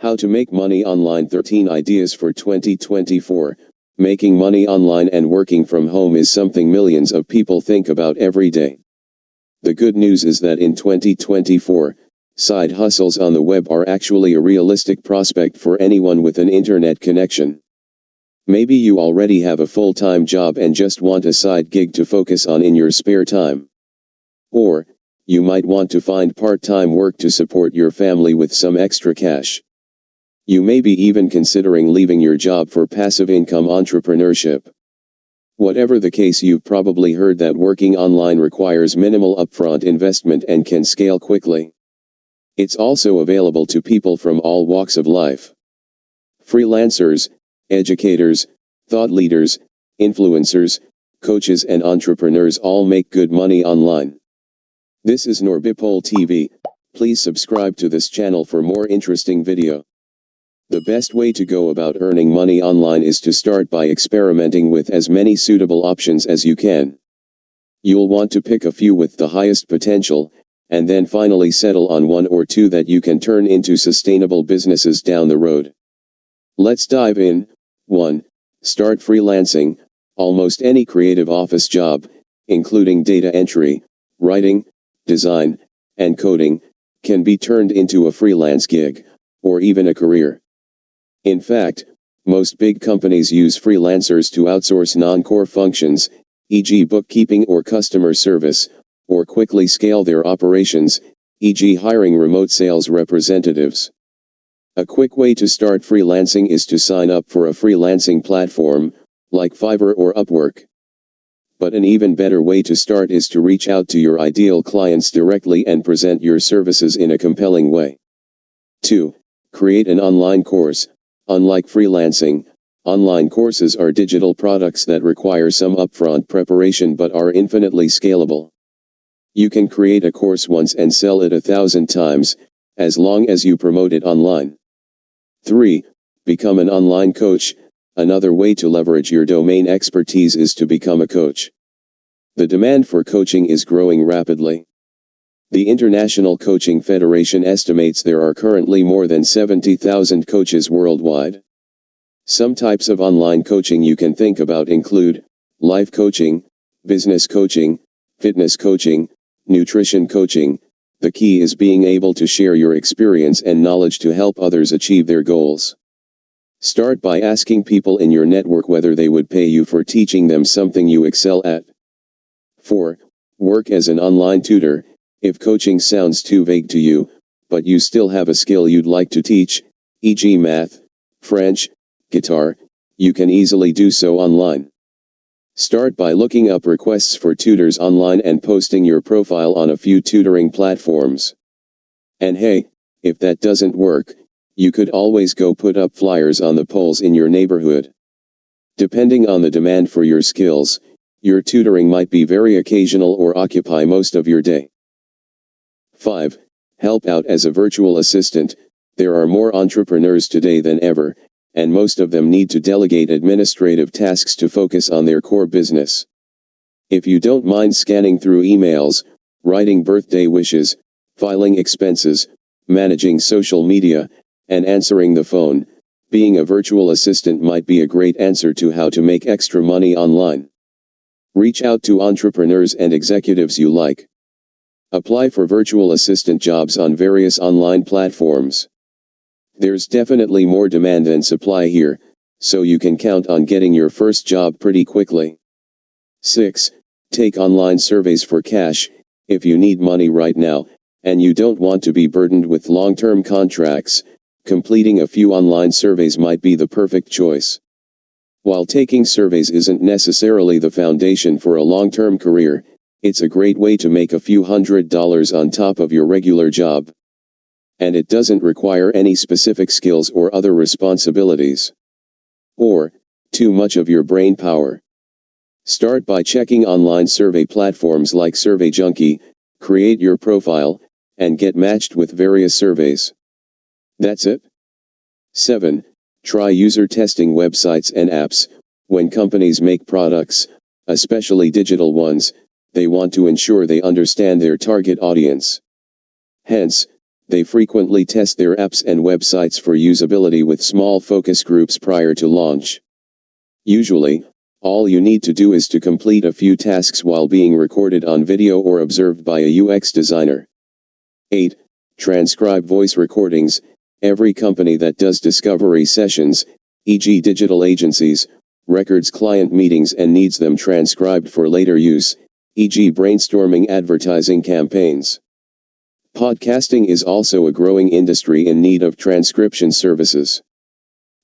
How to make money online. 13 ideas for 2024. Making money online and working from home is something millions of people think about every day. The good news is that in 2024, side hustles on the web are actually a realistic prospect for anyone with an internet connection. Maybe you already have a full-time job and just want a side gig to focus on in your spare time. Or, you might want to find part-time work to support your family with some extra cash. You may be even considering leaving your job for passive income entrepreneurship. Whatever the case, you've probably heard that working online requires minimal upfront investment and can scale quickly. It's also available to people from all walks of life. Freelancers, educators, thought leaders, influencers, coaches and entrepreneurs all make good money online. This is Norbipol TV. Please subscribe to this channel for more interesting video. The best way to go about earning money online is to start by experimenting with as many suitable options as you can. You'll want to pick a few with the highest potential, and then finally settle on one or two that you can turn into sustainable businesses down the road. Let's dive in. 1. Start freelancing. Almost any creative office job, including data entry, writing, design, and coding, can be turned into a freelance gig, or even a career. In fact, most big companies use freelancers to outsource non-core functions, e.g. bookkeeping or customer service, or quickly scale their operations, e.g. hiring remote sales representatives. A quick way to start freelancing is to sign up for a freelancing platform, like Fiverr or Upwork. But an even better way to start is to reach out to your ideal clients directly and present your services in a compelling way. 2. Create an online course. Unlike freelancing, online courses are digital products that require some upfront preparation but are infinitely scalable. You can create a course once and sell it 1,000 times, as long as you promote it online. 3. Become an online coach. Another way to leverage your domain expertise is to become a coach. The demand for coaching is growing rapidly. The International Coaching Federation estimates there are currently more than 70,000 coaches worldwide. Some types of online coaching you can think about include life coaching, business coaching, fitness coaching, nutrition coaching. The key is being able to share your experience and knowledge to help others achieve their goals. Start by asking people in your network whether they would pay you for teaching them something you excel at. 4. Work as an online tutor. If coaching sounds too vague to you, but you still have a skill you'd like to teach, e.g. math, French, guitar, you can easily do so online. Start by looking up requests for tutors online and posting your profile on a few tutoring platforms. And hey, if that doesn't work, you could always go put up flyers on the poles in your neighborhood. Depending on the demand for your skills, your tutoring might be very occasional or occupy most of your day. 5. Help out as a virtual assistant. There are more entrepreneurs today than ever, and most of them need to delegate administrative tasks to focus on their core business. If you don't mind scanning through emails, writing birthday wishes, filing expenses, managing social media, and answering the phone, being a virtual assistant might be a great answer to how to make extra money online. Reach out to entrepreneurs and executives you like. Apply for virtual assistant jobs on various online platforms. There's definitely more demand than supply here, so you can count on getting your first job pretty quickly. 6. Take online surveys for cash. If you need money right now, and you don't want to be burdened with long-term contracts, completing a few online surveys might be the perfect choice. While taking surveys isn't necessarily the foundation for a long-term career, it's a great way to make a few $100s on top of your regular job. And it doesn't require any specific skills or other responsibilities. Or too much of your brain power. Start by checking online survey platforms like SurveyJunkie, create your profile, and get matched with various surveys. That's it. 7. Try user testing websites and apps. When companies make products, especially digital ones, they want to ensure they understand their target audience. Hence, They frequently test their apps and websites for usability with small focus groups prior to launch. Usually, all you need to do is to complete a few tasks while being recorded on video or observed by a UX designer. 8. Transcribe voice recordings. Every company that does discovery sessions, e.g. digital agencies, records client meetings and needs them transcribed for later use, e.g. brainstorming advertising campaigns. Podcasting is also a growing industry in need of transcription services.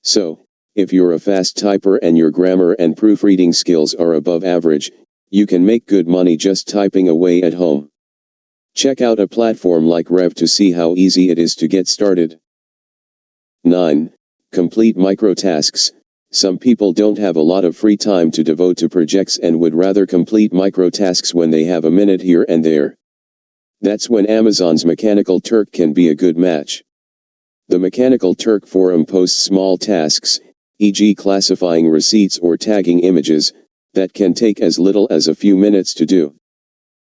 So, if you're a fast typer and your grammar and proofreading skills are above average, you can make good money just typing away at home. Check out a platform like Rev to see how easy it is to get started. 9. Complete microtasks. Some people don't have a lot of free time to devote to projects and would rather complete microtasks when they have a minute here and there. That's when Amazon's Mechanical Turk can be a good match. The Mechanical Turk forum posts small tasks, e.g. classifying receipts or tagging images, that can take as little as a few minutes to do.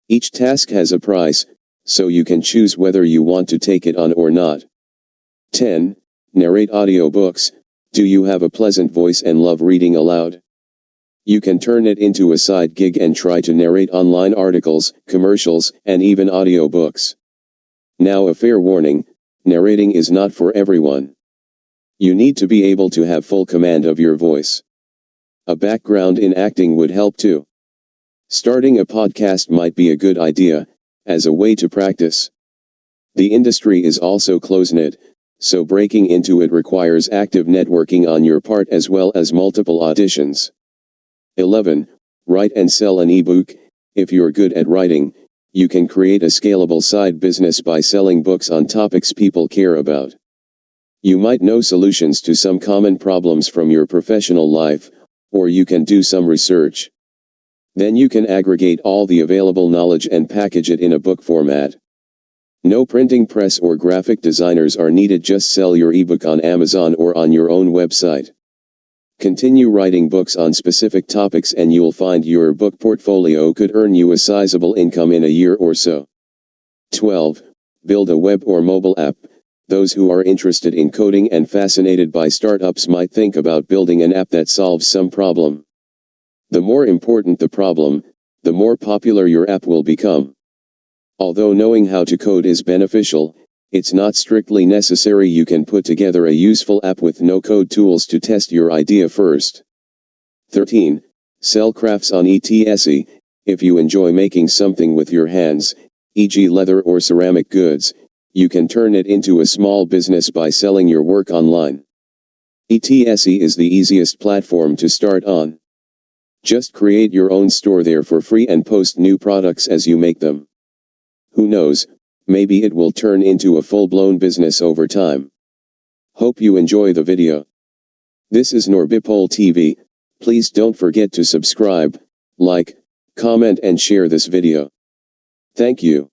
Each task has a price, so you can choose whether you want to take it on or not. 10. Narrate audiobooks. Do you have a pleasant voice and love reading aloud? You can turn it into a side gig and try to narrate online articles, commercials, and even audiobooks. Now a fair warning, narrating is not for everyone. You need to be able to have full command of your voice. A background in acting would help too. Starting a podcast might be a good idea, as a way to practice. The industry is also close-knit, so breaking into it requires active networking on your part as well as multiple auditions. 11. Write and sell an ebook. If you're good at writing, you can create a scalable side business by selling books on topics people care about. You might know solutions to some common problems from your professional life, or you can do some research. Then you can aggregate all the available knowledge and package it in a book format. No printing press or graphic designers are needed, just sell your ebook on Amazon or on your own website. Continue writing books on specific topics and you'll find your book portfolio could earn you a sizable income in a year or so. 12. Build a web or mobile app. Those who are interested in coding and fascinated by startups might think about building an app that solves some problem. The more important the problem, the more popular your app will become. Although knowing how to code is beneficial, it's not strictly necessary. You can put together a useful app with no-code tools to test your idea first. 13. Sell crafts on Etsy. If you enjoy making something with your hands, e.g. leather or ceramic goods, you can turn it into a small business by selling your work online. Etsy is the easiest platform to start on. Just create your own store there for free and post new products as you make them. Who knows, maybe it will turn into a full-blown business over time. Hope you enjoy the video. This is Norbipol TV. Please don't forget to subscribe, like, comment and share this video. Thank you.